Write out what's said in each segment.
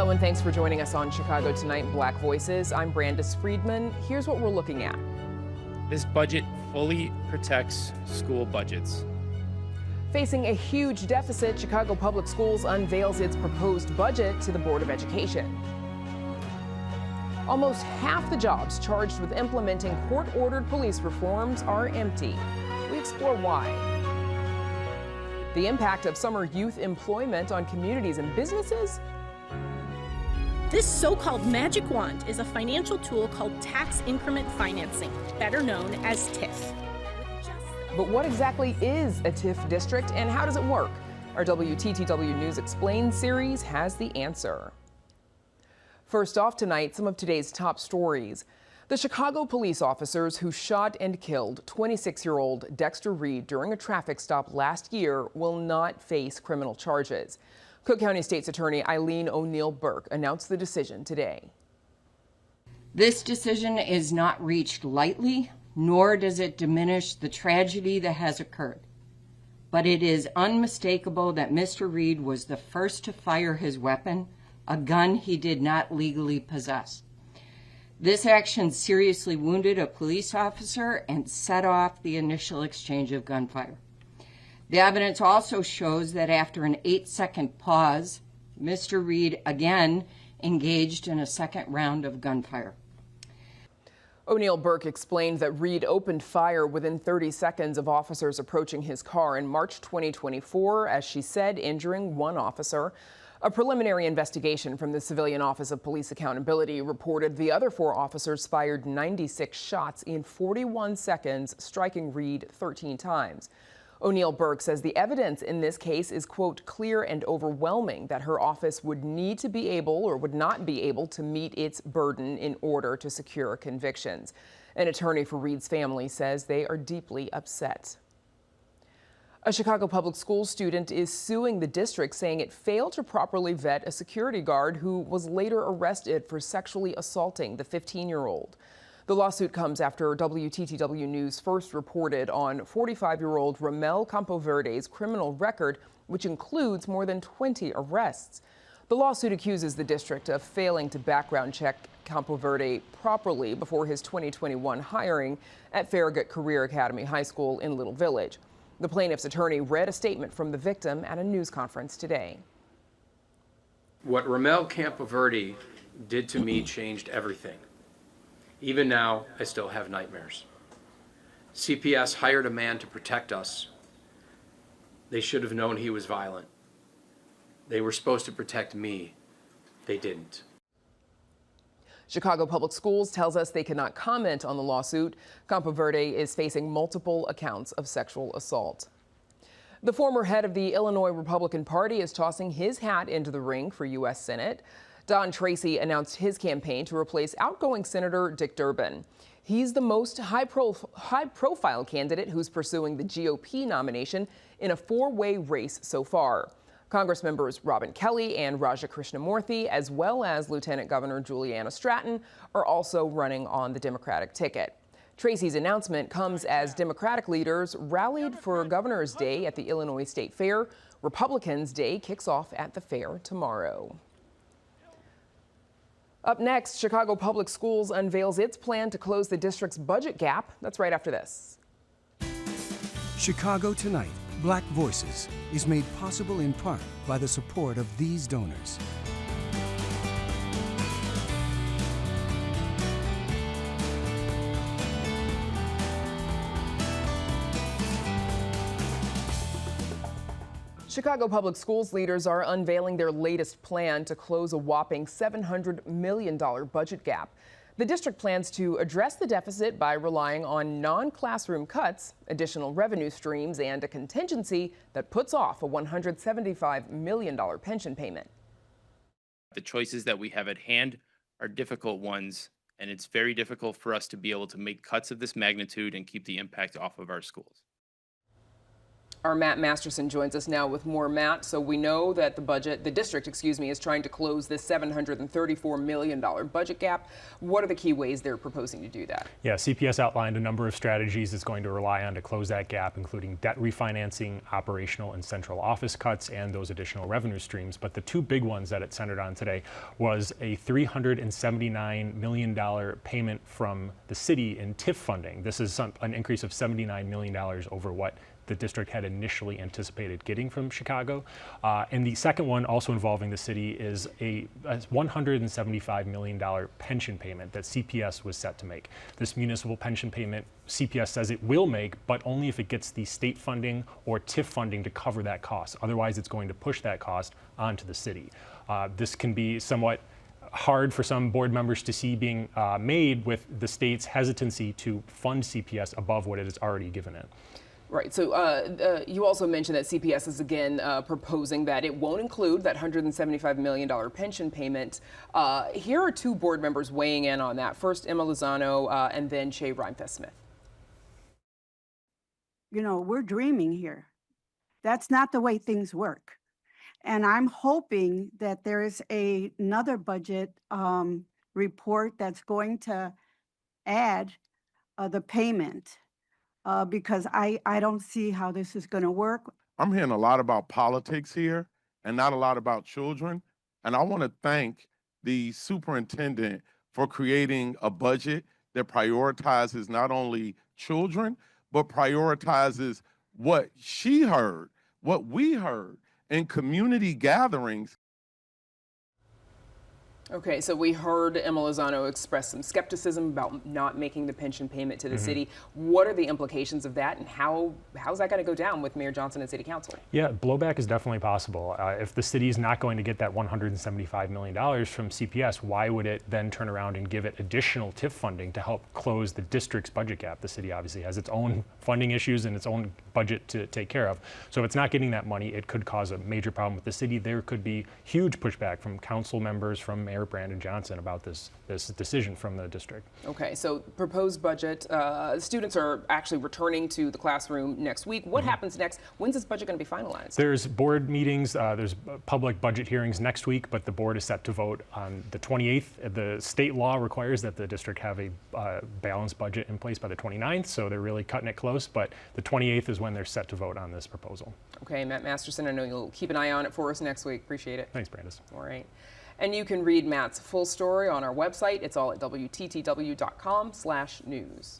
Hello and thanks for joining us on Chicago Tonight Black Voices. I'm Brandis Friedman. Here's what we're looking at. This budget fully protects school budgets. Facing a huge deficit, Chicago Public Schools unveils its proposed budget to the Board of Education. Almost half the jobs charged with implementing court-ordered police reforms are empty. We explore why. The impact of summer youth employment on communities and businesses. This so-called magic wand is a financial tool called tax increment financing, better known as TIF. But what exactly is a TIF district and how does it work? Our WTTW News Explained series has the answer. First off tonight, some of today's top stories. The Chicago police officers who shot and killed 26-year-old Dexter Reed during a traffic stop last year will not face criminal charges. Cook County State's Attorney Eileen O'Neill Burke announced the decision today. This decision is not reached lightly, nor does it diminish the tragedy that has occurred. But it is unmistakable that Mr. Reed was the first to fire his weapon, a gun he did not legally possess. This action seriously wounded a police officer and set off the initial exchange of gunfire. The evidence also shows that after an 8-second pause, Mr. Reed again engaged in a second round of gunfire. O'Neill Burke explained that Reed opened fire within 30 seconds of officers approaching his car in March 2024, as she said, injuring one officer. A preliminary investigation from the Civilian Office of Police Accountability reported the other 4 officers fired 96 shots in 41 seconds, striking Reed 13 times. O'Neill Burke says the evidence in this case is, quote, clear and overwhelming that her office would need to be able or would not be able to meet its burden in order to secure convictions. An attorney for Reed's family says they are deeply upset. A Chicago Public Schools student is suing the district, saying it failed to properly vet a security guard who was later arrested for sexually assaulting the 15-year-old. The lawsuit comes after WTTW News first reported on 45-year-old Ramel Campoverde's criminal record, which includes more than 20 arrests. The lawsuit accuses the district of failing to background check Campoverde properly before his 2021 hiring at Farragut Career Academy High School in Little Village. The plaintiff's attorney read a statement from the victim at a news conference today. What Ramel Campoverde did to me changed everything. Even now, I still have nightmares. CPS hired a man to protect us. They should have known he was violent. They were supposed to protect me. They didn't. Chicago Public Schools tells us they cannot comment on the lawsuit. Campoverde is facing multiple accounts of sexual assault. The former head of the Illinois Republican Party is tossing his hat into the ring for U.S. Senate. Don Tracy announced his campaign to replace outgoing Senator Dick Durbin. He's the most high-profile candidate who's pursuing the GOP nomination in a 4-way race so far. Congress members Robin Kelly and Raja Krishnamurthy, as well as Lieutenant Governor Juliana Stratton, are also running on the Democratic ticket. Tracy's announcement comes as Democratic leaders rallied for Governor's Day at the Illinois State Fair. Republicans' Day kicks off at the fair tomorrow. Up next, Chicago Public Schools unveils its plan to close the district's budget gap. That's right after this. Chicago Tonight, Black Voices, is made possible in part by the support of these donors. Chicago Public Schools leaders are unveiling their latest plan to close a whopping $700 million budget gap. The district plans to address the deficit by relying on non-classroom cuts, additional revenue streams, and a contingency that puts off a $175 million pension payment. The choices that we have at hand are difficult ones, and it's very difficult for us to be able to make cuts of this magnitude and keep the impact off of our schools. Our Matt Masterson joins us now with more. Matt, so we know that the district, is trying to close this $734 million budget gap. What are the key ways they're proposing to do that? Yeah, CPS outlined a number of strategies it's going to rely on to close that gap, including debt refinancing, operational and central office cuts, and those additional revenue streams. But the two big ones that it centered on today was a $379 million payment from the city in TIF funding. This is an increase of $79 million over what the district had initially anticipated getting from Chicago. And the second one, also involving the city, is a $175 million pension payment that CPS was set to make. This municipal pension payment, CPS says it will make, but only if it gets the state funding or TIF funding to cover that cost. Otherwise, it's going to push that cost onto the city. This can be somewhat hard for some board members to see being made with the state's hesitancy to fund CPS above what it has already given it. Right. So you also mentioned that CPS is again proposing that it won't include that $175 million pension payment. Here are two board members weighing in on that. First, Emma Lozano and then Shay Reinfest-Smith. You know, we're dreaming here. That's not the way things work. And I'm hoping that there is another budget report that's going to add the payment. Because I don't see how this is going to work. I'm hearing a lot about politics here and not a lot about children. And I want to thank the superintendent for creating a budget that prioritizes not only children, but prioritizes what she heard, what we heard in community gatherings. Okay, so we heard Emma Lozano express some skepticism about not making the pension payment to the city. What are the implications of that, and how's that going to go down with Mayor Johnson and City Council? Yeah, blowback is definitely possible. If the city is not going to get that $175 million from CPS, why would it then turn around and give it additional TIF funding to help close the district's budget gap? The city obviously has its own funding issues and its own budget to take care of. So if it's not getting that money, it could cause a major problem with the city. There could be huge pushback from council members, from Mayor Brandon Johnson about this decision from the district. Okay, so proposed budget. Students are actually returning to the classroom next week. What happens next? When's this budget going to be finalized? There's board meetings, there's public budget hearings next week, but the board is set to vote on the 28th. The state law requires that the district have a balanced budget in place by the 29th, so they're really cutting it close, but the 28th is when they're set to vote on this proposal. Okay, Matt Masterson, I know you'll keep an eye on it for us next week. Appreciate it. Thanks, Brandis. All right. And you can read Matt's full story on our website. It's all at WTTW.com/news.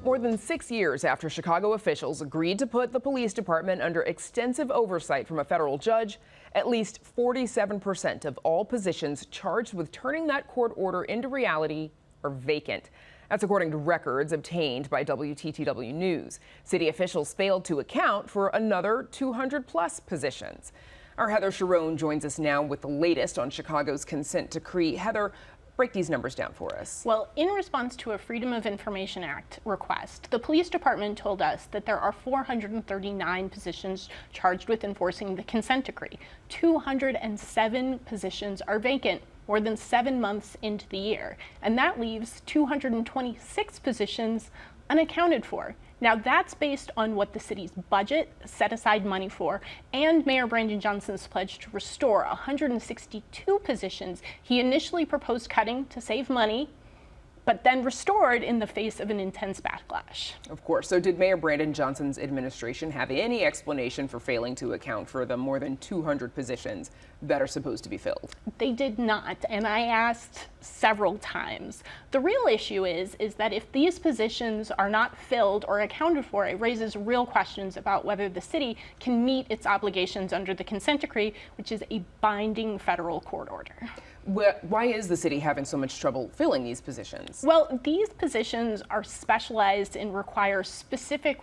More than 6 years after Chicago officials agreed to put the police department under extensive oversight from a federal judge, at least 47% of all positions charged with turning that court order into reality are vacant. That's according to records obtained by WTTW News. City officials failed to account for another 200-plus positions. Our Heather Sharon joins us now with the latest on Chicago's consent decree. Heather, break these numbers down for us. Well, in response to a Freedom of Information Act request, the police department told us that there are 439 positions charged with enforcing the consent decree. 207 positions are vacant more than 7 months into the year, and that leaves 226 positions unaccounted for. Now, that's based on what the city's budget set aside money for, and Mayor Brandon Johnson's pledge to restore 162 positions he initially proposed cutting to save money, but then restored in the face of an intense backlash. Of course. So did Mayor Brandon Johnson's administration have any explanation for failing to account for the more than 200 positions that are supposed to be filled? They did not, and I asked several times. The real issue is that if these positions are not filled or accounted for, it raises real questions about whether the city can meet its obligations under the consent decree, which is a binding federal court order. Why is the city having so much trouble filling these positions? Well, these positions are specialized and require specific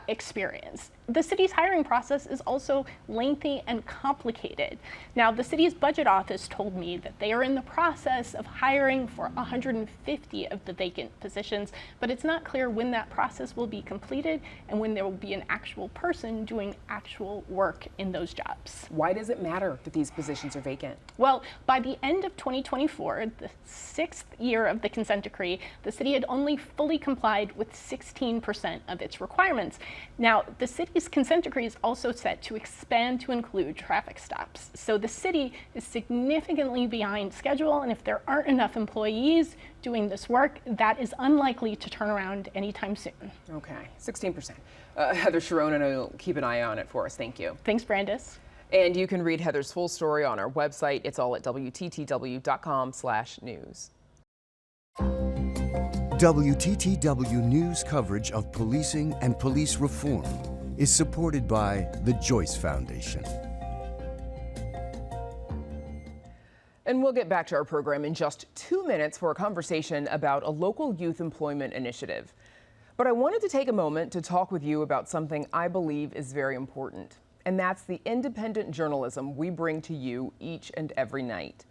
experience. the city's hiring process is also lengthy and complicated. Now, the city's budget office told me that they are in the process of hiring for 150 of the vacant positions, but it's not clear when that process will be completed and when there will be an actual person doing actual work in those jobs. Why does it matter that these positions are vacant? Well, by the end of 2024, the 6th year of the consent decree, the city had only fully complied with 16% of its requirements. Now, the city's consent decree is also set to expand to include traffic stops. So the city is significantly behind schedule, and if there aren't enough employees doing this work, that is unlikely to turn around anytime soon. Okay, 16%. Heather Sharon, will keep an eye on it for us. Thank you. Thanks, Brandis. And you can read Heather's full story on our website. It's all at WTTW.com/news. WTTW News coverage of policing and police reform is supported by the Joyce Foundation. And we'll get back to our program in just 2 minutes for a conversation about a local youth employment initiative. But I wanted to take a moment to talk with you about something I believe is very important, and that's the independent journalism we bring to you each and every night.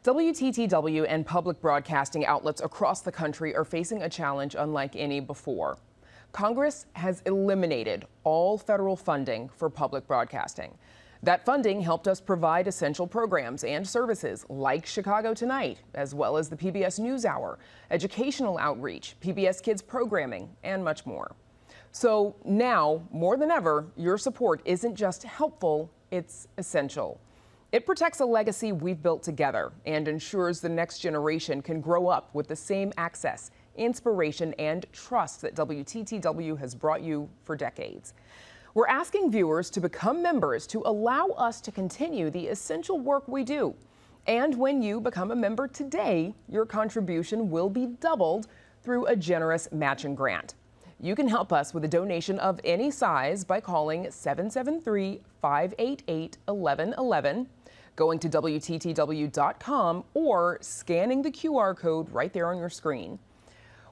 WTTW and public broadcasting outlets across the country are facing a challenge unlike any before. Congress has eliminated all federal funding for public broadcasting. That funding helped us provide essential programs and services like Chicago Tonight, as well as the PBS NewsHour, educational outreach, PBS Kids programming, and much more. So now, more than ever, your support isn't just helpful, it's essential. It protects a legacy we've built together and ensures the next generation can grow up with the same access, inspiration, and trust that WTTW has brought you for decades. We're asking viewers to become members to allow us to continue the essential work we do. And when you become a member today, your contribution will be doubled through a generous matching grant. You can help us with a donation of any size by calling 773-588-1111, going to WTTW.com, or scanning the QR code right there on your screen.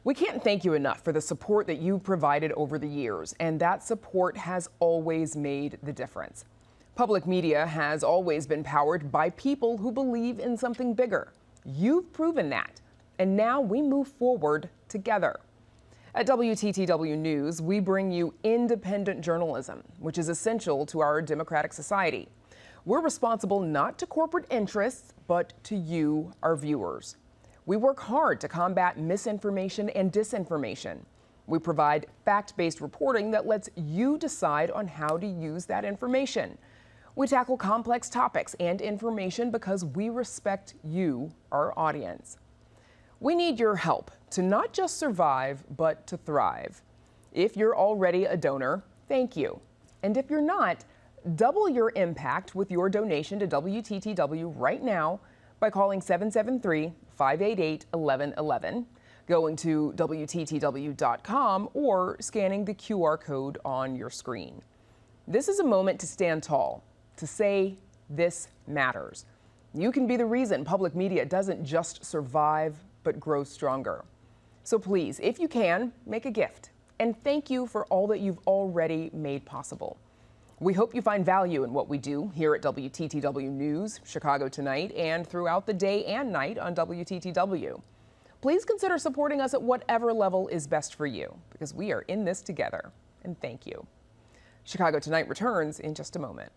We can't thank you enough for the support that you've provided over the years, and that support has always made the difference. Public media has always been powered by people who believe in something bigger. You've proven that, and now we move forward together. At WTTW News, we bring you independent journalism, which is essential to our democratic society. We're responsible not to corporate interests, but to you, our viewers. We work hard to combat misinformation and disinformation. We provide fact-based reporting that lets you decide on how to use that information. We tackle complex topics and information because we respect you, our audience. We need your help to not just survive, but to thrive. If you're already a donor, thank you. And if you're not, double your impact with your donation to WTTW right now by calling 773-588-1111, going to WTTW.com, or scanning the QR code on your screen. This is a moment to stand tall, to say this matters. You can be the reason public media doesn't just survive, but grow stronger. So please, if you can, make a gift. And thank you for all that you've already made possible. We hope you find value in what we do here at WTTW News, Chicago Tonight, and throughout the day and night on WTTW. Please consider supporting us at whatever level is best for you, because we are in this together. And thank you. Chicago Tonight returns in just a moment.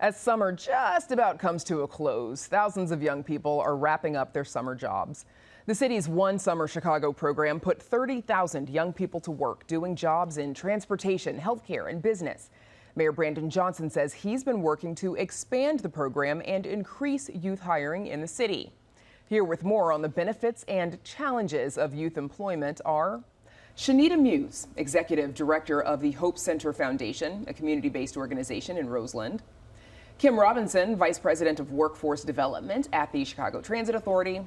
As summer just about comes to a close, thousands of young people are wrapping up their summer jobs. The city's One Summer Chicago program put 30,000 young people to work doing jobs in transportation, healthcare, and business. Mayor Brandon Johnson says he's been working to expand the program and increase youth hiring in the city. Here with more on the benefits and challenges of youth employment are Shanita Muse, Executive Director of the Hope Center Foundation, a community-based organization in Roseland. Kim Robinson, Vice President of Workforce Development at the Chicago Transit Authority.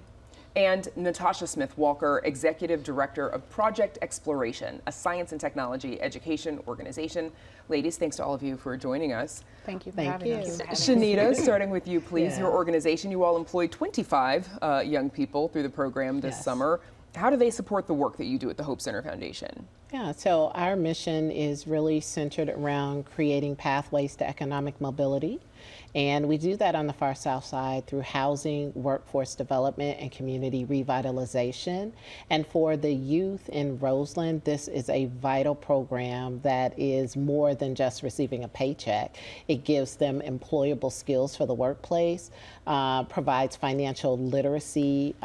And Natasha Smith-Walker, Executive Director of Project Exploration, a science and technology education organization. Ladies, thanks to all of you for joining us. Thank you for having us. Shanita, starting with you, please. Your organization, you all employ 25 young people through the program this summer. How do they support the work that you do at the Hope Center Foundation? Yeah, so our mission is really centered around creating pathways to economic mobility. And we do that on the far south side through housing, workforce development, and community revitalization. And for the youth in Roseland, this is a vital program that is more than just receiving a paycheck. It gives them employable skills for the workplace, provides financial literacy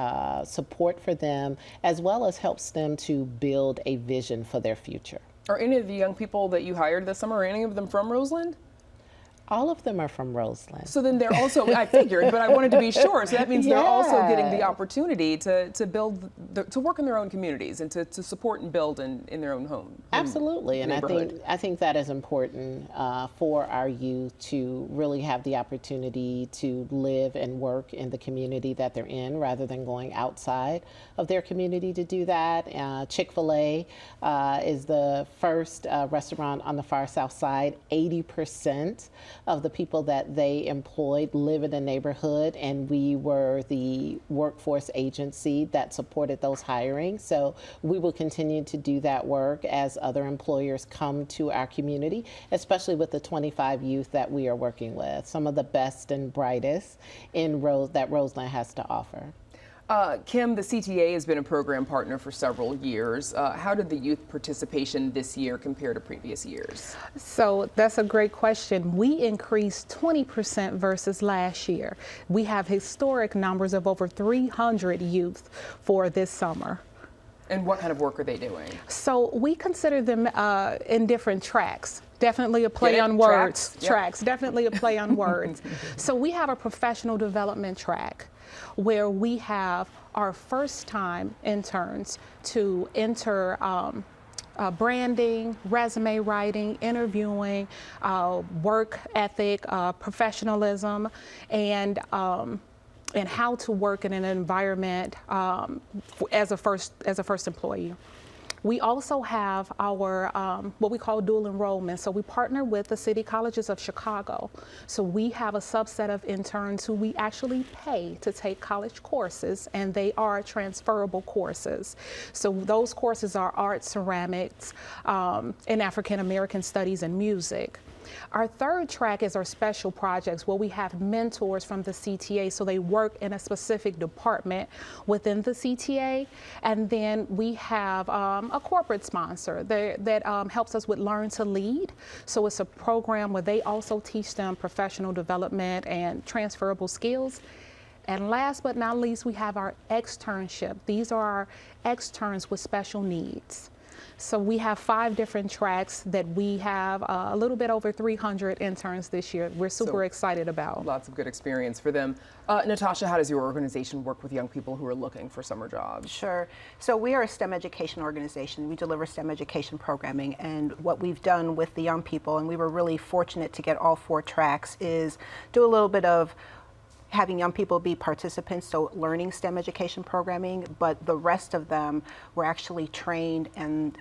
support for them, as well as helps them to build a vision for their future. Are any of the young people that you hired this summer, are any of them from Roseland? All of them are from Roseland. So then they're also, I figured, but I wanted to be sure. So that means they're also getting the opportunity to build, to work in their own communities and to support and build in their own home. Absolutely, and I think that is important for our youth to really have the opportunity to live and work in the community that they're in rather than going outside of their community to do that. Chick-fil-A is the first restaurant on the far south side. 80% of the people that they employed live in the neighborhood, and we were the workforce agency that supported those hirings. So we will continue to do that work as other employers come to our community, especially with the 25 youth that we are working with, some of the best and brightest in that Roseland has to offer. Kim, the CTA has been a program partner for several years. How did the youth participation this year compare to previous years? So that's a great question. We increased 20% versus last year. We have historic numbers of over 300 youth for this summer. And what kind of work are they doing? So we consider them in different tracks. Definitely a play on words. Tracks, definitely a play on words. So we have a professional development track where we have our first time interns to enter branding, resume writing, interviewing, work ethic, professionalism, and how to work in an environment as a first employee. We also have our what we call dual enrollment. So we partner with the City Colleges of Chicago. So we have a subset of interns who we actually pay to take college courses, and they are transferable courses. So those courses are art, ceramics, and African American studies and music. Our third track is our special projects, where we have mentors from the CTA, so they work in a specific department within the CTA. And then we have a corporate sponsor that helps us with Learn to Lead. So it's a program where they also teach them professional development and transferable skills. And last but not least, we have our externship. These are our externs with special needs. So we have 5 different tracks that we have a little bit over 300 interns this year. We're super excited about. Lots of good experience for them. Natasha, how does your organization work with young people who are looking for summer jobs? Sure. So we are a STEM education organization. We deliver STEM education programming, and what we've done with the young people, and we were really fortunate to get all 4 tracks, is do a little bit of having young people be participants, so learning STEM education programming, but the rest of them were actually trained and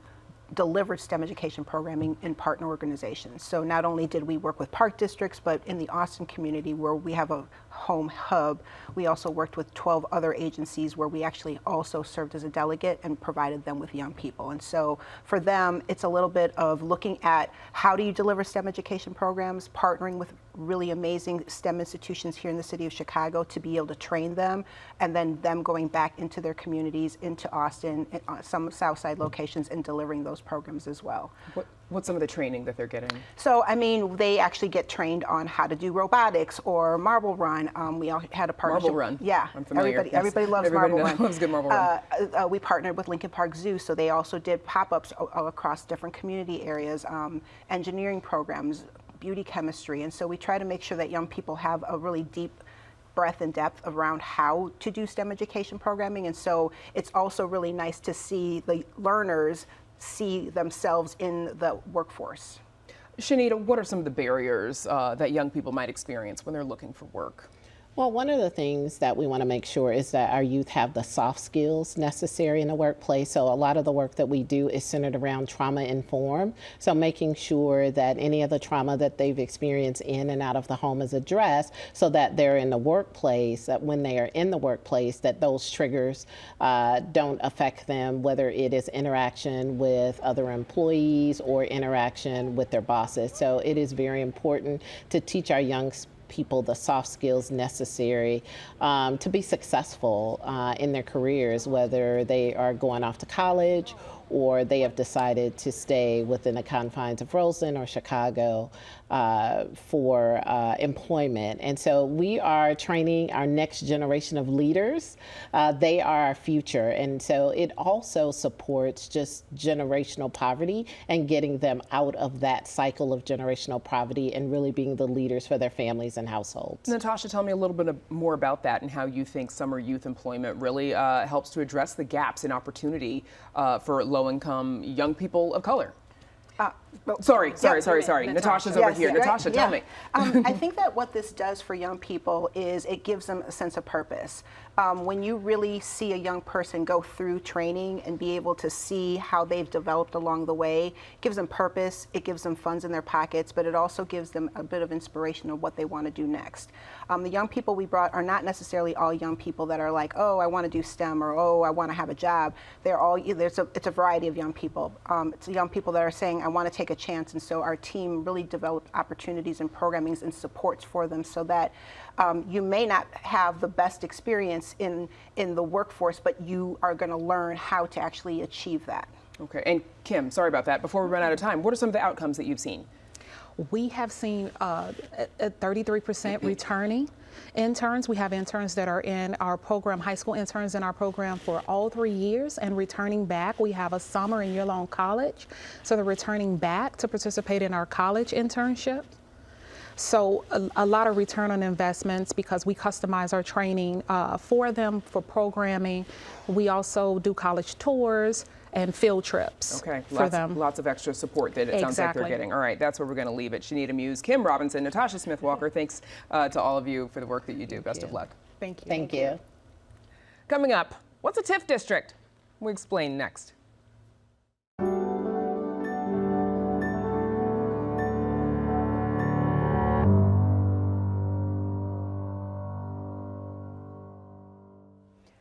delivered STEM education programming in partner organizations. So not only did we work with park districts, but in the Austin community, where we have a home hub, we also worked with 12 other agencies where we actually also served as a delegate and provided them with young people. And so for them, it's a little bit of looking at how do you deliver STEM education programs, partnering with really amazing STEM institutions here in the city of Chicago to be able to train them, and then them going back into their communities, into Austin, some Southside locations, and delivering those programs as well. What's some of the training that they're getting? So, I mean, they actually get trained on how to do robotics or marble run. We all had a partnership. Marble run. Yeah, I'm familiar. Everybody loves marble run. Loves good marble run. We partnered with Lincoln Park Zoo, so they also did pop-ups across different community areas, engineering programs, beauty chemistry, and so we try to make sure that young people have a really deep breadth and depth around how to do STEM education programming. And so it's also really nice to see the learners see themselves in the workforce. Shanita, what are some of the barriers that young people might experience when they're looking for work? Well, one of the things that we want to make sure is that our youth have the soft skills necessary in the workplace. So a lot of the work that we do is centered around trauma informed. So making sure that any of the trauma that they've experienced in and out of the home is addressed so that they're in the workplace, that when they are in the workplace, that those triggers don't affect them, whether it is interaction with other employees or interaction with their bosses. So it is very important to teach our young people the soft skills necessary to be successful in their careers, whether they are going off to college or they have decided to stay within the confines of Roseland or Chicago for employment. And so we are training our next generation of leaders. They are our future. And so it also supports just generational poverty and getting them out of that cycle of generational poverty and really being the leaders for their families and households. Natasha, tell me a little bit more about that and how you think summer youth employment really helps to address the gaps in opportunity for low-income young people of color. Sorry. Natasha's over here. Natasha, tell me. I think that what this does for young people is it gives them a sense of purpose. When you really see a young person go through training and be able to see how they've developed along the way, it gives them purpose, it gives them funds in their pockets, but it also gives them a bit of inspiration of what they want to do next. The young people we brought are not necessarily all young people that are like, oh, I want to do STEM or oh, I want to have a job. They're all, it's a variety of young people. It's young people that are saying, I want to take a chance, and so our team really developed opportunities and programmings and supports for them so that you may not have the best experience in the workforce, but you are going to learn how to actually achieve that. Okay, and Kim, sorry about that. Before we run out of time, what are some of the outcomes that you've seen? We have seen a 33% returning interns. We have interns that are in our program, high school interns in our program for all 3 years and returning back. We have a summer and year-long college, so they're returning back to participate in our college internship. So a lot of return on investments because we customize our training for them for programming. We also do college tours and field trips for them. Lots of extra support that it sounds like they're getting. All right, that's where we're going to leave it. Shanita Muse, Kim Robinson, Natasha Smith-Walker, thanks to all of you for the work that you do. Best of luck. Thank you. Thank you. Coming up, what's a TIF district? We'll explain next.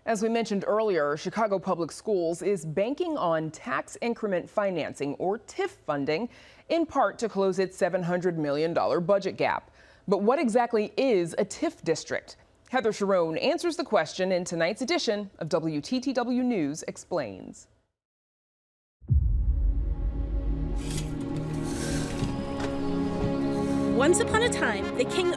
As we mentioned earlier, Chicago Public Schools is banking on tax increment financing, or TIF funding, in part to close its $700 million budget gap. But what exactly is a TIF district? Heather Sharon answers the question in tonight's edition of WTTW News Explains. Once upon a time, the king,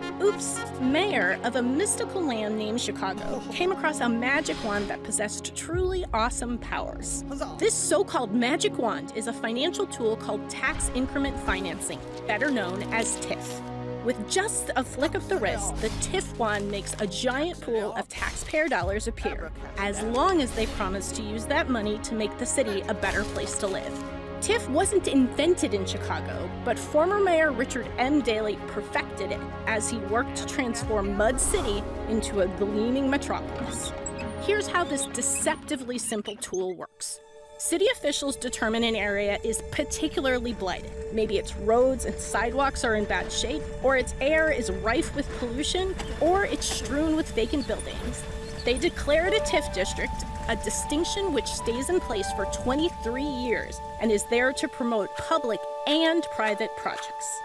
mayor of a mystical land named Chicago came across a magic wand that possessed truly awesome powers. This so-called magic wand is a financial tool called tax increment financing, better known as TIF. With just a flick of the wrist, the TIF wand makes a giant pool of taxpayer dollars appear, as long as they promise to use that money to make the city a better place to live. TIF wasn't invented in Chicago, but former Mayor Richard M. Daley perfected it as he worked to transform Mud City into a gleaming metropolis. Here's how this deceptively simple tool works. City officials determine an area is particularly blighted. Maybe its roads and sidewalks are in bad shape, or its air is rife with pollution, or it's strewn with vacant buildings. They declare it a TIF district, a distinction which stays in place for 23 years and is there to promote public and private projects.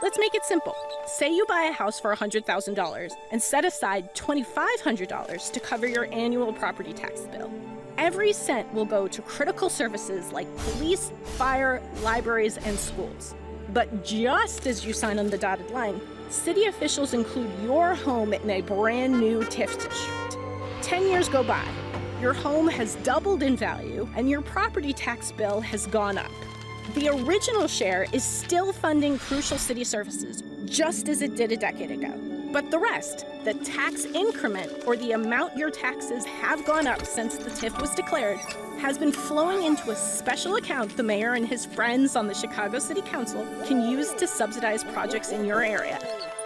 Let's make it simple. Say you buy a house for $100,000 and set aside $2,500 to cover your annual property tax bill. Every cent will go to critical services like police, fire, libraries, and schools. But just as you sign on the dotted line, city officials include your home in a brand new TIF district. 10 years go by, your home has doubled in value and your property tax bill has gone up. The original share is still funding crucial city services, just as it did a decade ago. But the rest, the tax increment, or the amount your taxes have gone up since the TIF was declared, has been flowing into a special account the mayor and his friends on the Chicago City Council can use to subsidize projects in your area.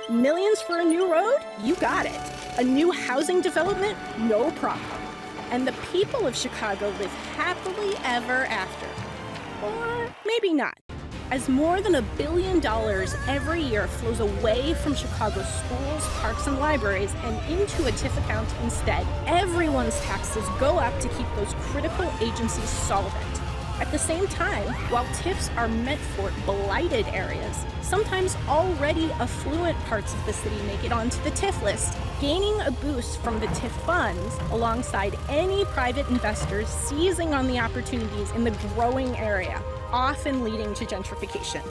Millions for a new road? You got it. A new housing development? No problem. And the people of Chicago live happily ever after. Or maybe not. As more than $1 billion every year flows away from Chicago's schools, parks, and libraries and into a TIF account instead, everyone's taxes go up to keep those critical agencies solvent. At the same time, while TIFs are meant for blighted areas, sometimes already affluent parts of the city make it onto the TIF list, gaining a boost from the TIF funds alongside any private investors seizing on the opportunities in the growing area, often leading to gentrification.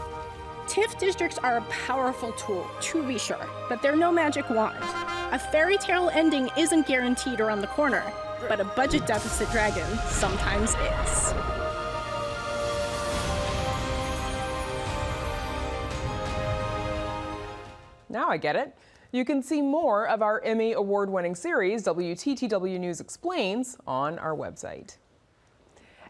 TIF districts are a powerful tool, to be sure, but they're no magic wand. A fairy tale ending isn't guaranteed around the corner, but a budget deficit dragon sometimes is. Now I get it. You can see more of our Emmy award-winning series, WTTW News Explains, on our website.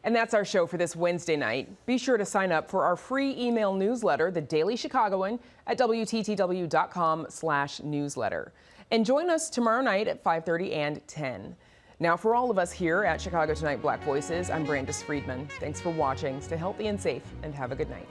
And that's our show for this Wednesday night. Be sure to sign up for our free email newsletter, The Daily Chicagoan, at WTTW.com/newsletter. And join us tomorrow night at 5:30 and 10. Now, for all of us here at Chicago Tonight Black Voices, I'm Brandis Friedman. Thanks for watching. Stay healthy and safe, and have a good night.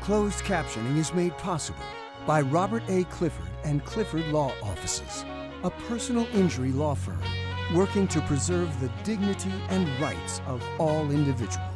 Closed captioning is made possible by Robert A. Clifford and Clifford Law Offices, a personal injury law firm working to preserve the dignity and rights of all individuals.